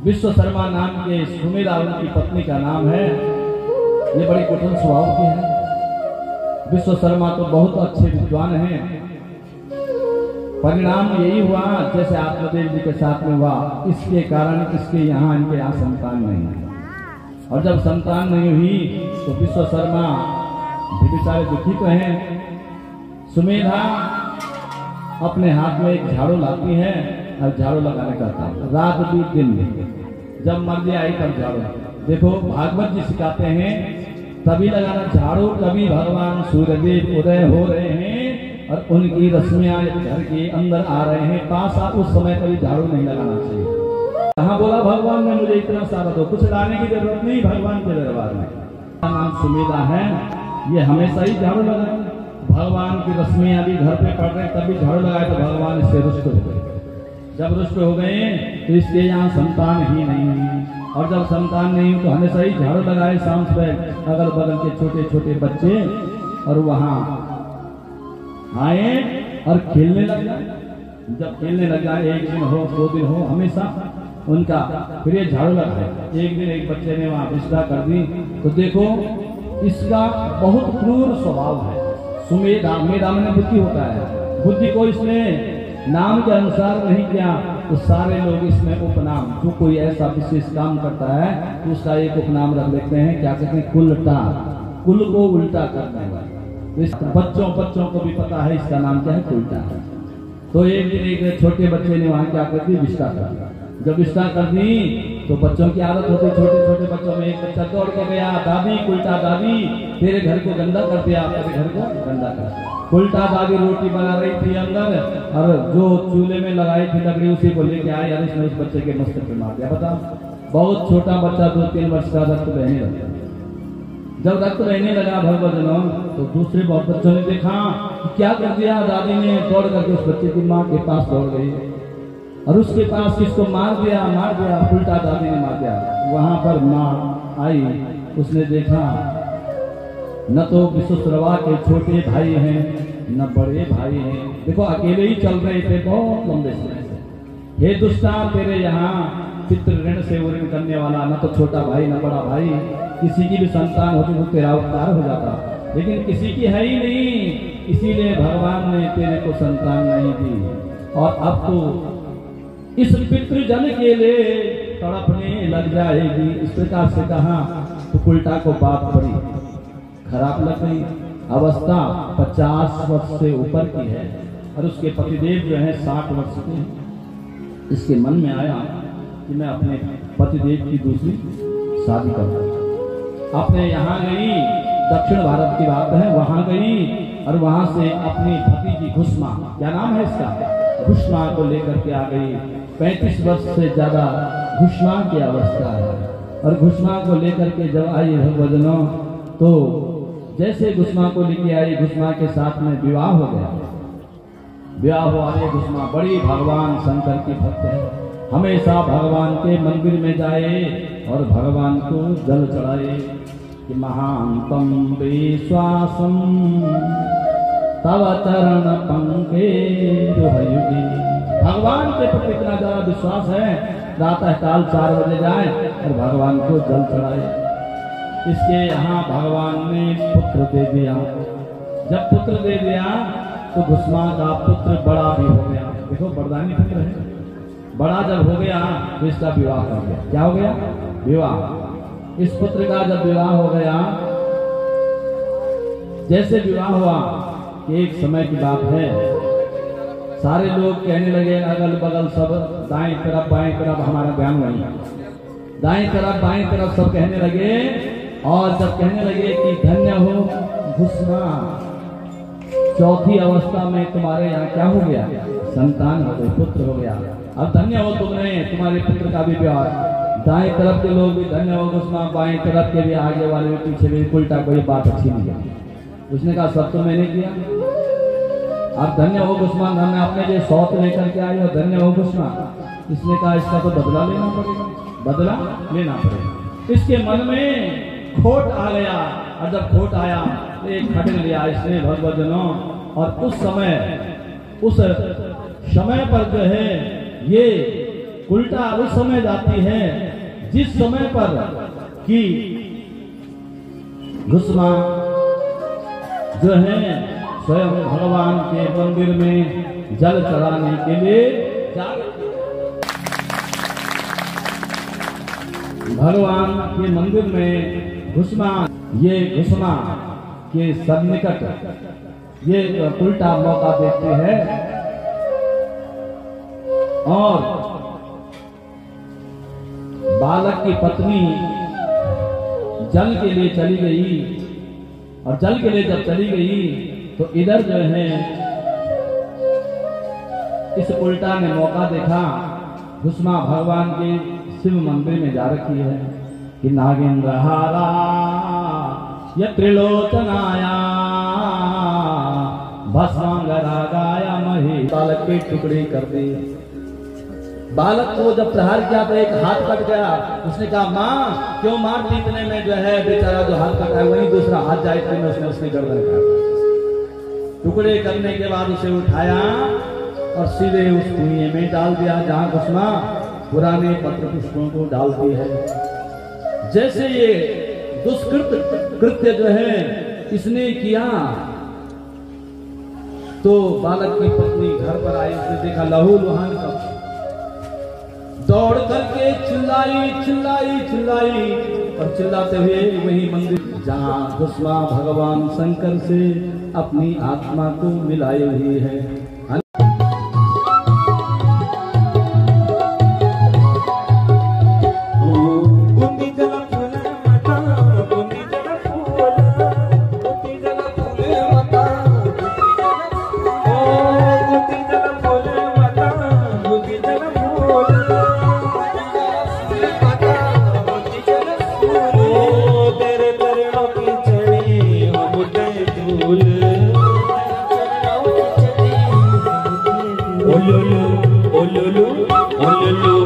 विश्वशर्मा नाम के सुमेधा उनकी पत्नी का नाम है। ये बड़ी कुटिल स्वभाव की है। विश्वशर्मा तो बहुत अच्छे विद्वान हैं। परिणाम यही हुआ जैसे आत्मदेव जी के साथ में हुआ, इसके कारण इसके यहाँ इनके यहाँ संतान नहीं है। और जब संतान नहीं हुई तो विश्वशर्मा भी बेचारे दुखित हैं। सुमेधा अपने हाथ में एक झाड़ू लाती है और झाड़ू लगाने का काम, रात भी दिन भी, जब मर्जी आई तब झाड़ू। देखो भागवत जी सिखाते हैं तभी लगाना झाड़ू, कभी भगवान सूर्यदेव उदय हो रहे हैं और उनकी रश्मियां घर के अंदर आ रहे हैं पास, आप उस समय कभी झाड़ू नहीं लगाना चाहिए। कहाँ बोला भगवान ने मुझे इतना सारा दो, कुछ लाने की जरूरत नहीं भगवान के दरबार में। नाम सुमेधा है, ये हमेशा ही झाड़ू लगाए। भगवान की रश्मियां भी घर पे पड़ रहे तभी झाड़ू लगाए तो भगवान इससे रुष्ट हो गए। जब रुष्ट हो गए तो इसके यहाँ संतान ही नहीं, और जब संतान नहीं तो हमेशा ही झाड़ू लगाए शाम सुबह अगल बगल के छोटे छोटे बच्चे, और वहां आए और खेलने लग जाए। जब खेलने लग जाए, एक दिन हो 2 दिन हो, हमेशा उनका फिर ये झाड़ू लगाए। एक दिन एक बच्चे ने वहां विष्ठा कर दी तो देखो इसका बहुत क्रूर स्वभाव है। सुमेधा, मेधा में बुद्धि होता है, बुद्धि को इसने नाम के अनुसार नहीं किया तो सारे लोग इसमें उपनाम, जो कोई ऐसा विशेष काम करता है तो उसका एक उपनाम रख लेते हैं। क्या कहते हैं? कुलटा, कुल को उल्टा करने वाला। बच्चों को भी पता है इसका नाम क्या है, कुलटा है। तो एक दिन एक छोटे बच्चे ने वहां क्या कर दी, विष्ठा कर दी। जब विष्ठा कर दी तो बच्चों की आदत होती, छोटे छोटे बच्चों में एक बच्चा दौड़ के गया, दादी कुलटा दादी तेरे घर को गंदा कर दिया, तेरे घर को गंदा कर दिया। उल्टा दादी रोटी बना रही थी अंदर, और जो चूल्हे में लगाई थी लकड़ी उसी को लेके आई और इसने उस बच्चे के मस्तक पे मार दिया। बता, बहुत छोटा बच्चा 2-3 वर्ष का, रक्त बहने लगा। जब रक्त बहने लगा भगवतजनों तो दूसरे बच्चों ने देखा क्या कर दिया दादी ने, दौड़ करके उस बच्चे की माँ के पास दौड़ गई और उसके पास किसको मार दिया, उल्टा दादी ने मार दिया। वहां पर माँ आई, उसने देखा न तो विश्वशर्मा के छोटे भाई हैं न बड़े भाई हैं, देखो अकेले ही चल रहे थे बहुत लंबे समय से। हे दुष्टा, तेरे यहाँ चित्र ऋण से ऋण करने वाला, न तो छोटा भाई न बड़ा भाई, किसी की भी संतान होती तो तेरा उपकार हो जाता, लेकिन किसी की है ही नहीं, इसीलिए भगवान ने तेरे को संतान नहीं दी। और अब तो इस पितृजन के लिए तड़पने लग जाएगी। इस प्रकार से कहा तो उल्टा को बात पड़ी, खराब लग गई। अवस्था 50 वर्ष से ऊपर की है और उसके पतिदेव जो है 60 वर्ष के हैं। इसके मन में आया कि मैं अपने पतिदेव की दूसरी शादी करूं। अपने यहाँ गई, दक्षिण भारत की बात है, वहां गई और वहां से अपनी भतीजी घुष्मा, क्या नाम है इसका, घुष्मा को लेकर के आ गई। 35 वर्ष से ज्यादा घुष्मा की अवस्था है और घुष्मा को लेकर के जब आई भगवजनों तो जैसे घुष्मा को लेके आई, घुष्मा के साथ में विवाह हो गया। विवाह हुआ, घुष्मा बड़ी भगवान शंकर की भक्त है, हमेशा भगवान के मंदिर में जाए और भगवान को जल चढ़ाए कि महांतम विश्वासम तव चरण पंकज हयुगी। भगवान के प्रति इतना ज्यादा विश्वास है, प्रातः काल 4 बजे जाए और भगवान को जल चढ़ाए। इसके यहाँ भगवान ने पुत्र दे दिया। जब पुत्र दे दिया तो घुष्मा का पुत्र बड़ा भी हो गया। देखो बरदानी पुत्र है, बड़ा जब हो गया तो इसका विवाह कर गया। क्या हो गया? विवाह। इस पुत्र का जब विवाह हो गया, जैसे विवाह हुआ कि एक समय की बात है, सारे लोग कहने लगे, अगल बगल सब दाएं तरफ बाएं तरफ, हमारा ध्यान वही, दाएं तरफ बाएं तरफ सब कहने लगे। और जब कहने लगे कि धन्य हो घुष्मा, चौथी अवस्था में तुम्हारे यहाँ क्या हो गया, संतान हो गई, पुत्र हो गया। अब धन्य हो तुमने, तुम्हारे पुत्र का भी विवाह। दाएं तरफ के लोग भी धन्य हो घुष्मा, बाएं तरफ के भी, आगे वाले भी, पीछे भी, उल्टा कोई बात अच्छी नहीं लगी। उसने कहा सब तो मैंने किया, अब धन्य हो घुष्मा, हमने अपने जो सौत लेकर के आए हो, धन्य हो घुष्मा। इसने कहा इसका तो बदला लेना पड़ेगा, बदला लेना पड़ेगा। इसके मन में खोट आ गया और जब खोट आया तो एक खड्ग लिया इसने भगवतजनों, और उस समय पर जो है ये उल्टा उस समय जाती है जिस समय पर कि घुसमा जो है स्वयं भगवान के मंदिर में जल चढ़ाने के लिए जा भगवान के मंदिर में घुसमा के सन्निकट ये उल्टा मौका देते हैं और बालक की पत्नी जल के लिए चली गई और जल के लिए जब चली गई तो इधर जो है इस उल्टा ने मौका देखा घुसमा भगवान के शिव मंदिर में जा रखी है कि नागेंद्र हारा ये त्रिलोचनाया भस्मांगरागाया मही बालक के टुकड़े कर दे। बालक को जब प्रहार किया तो एक हाथ कट गया। उसने कहा माँ क्यों मारती इतने में जो है बेचारा जो हाथ कटा है वही दूसरा हाथ जाए में उसने गर्दन काट टुकड़े करने के बाद उसे उठाया और सीधे उस कुएं में डाल दिया जहां घुसमा पुराने पत्र पुष्पों को डालती है। जैसे ये दुष्कृत कृत्य जो है इसने किया तो बालक की पत्नी घर पर आई। उसने देखा लहू लुहान का दौड़ करके चिल्लाई और चिल्लाते हुए वही मंदिर जहां घुसमा भगवान शंकर से अपनी आत्मा को मिलाए हुई है। Olulu, olulu, olulu.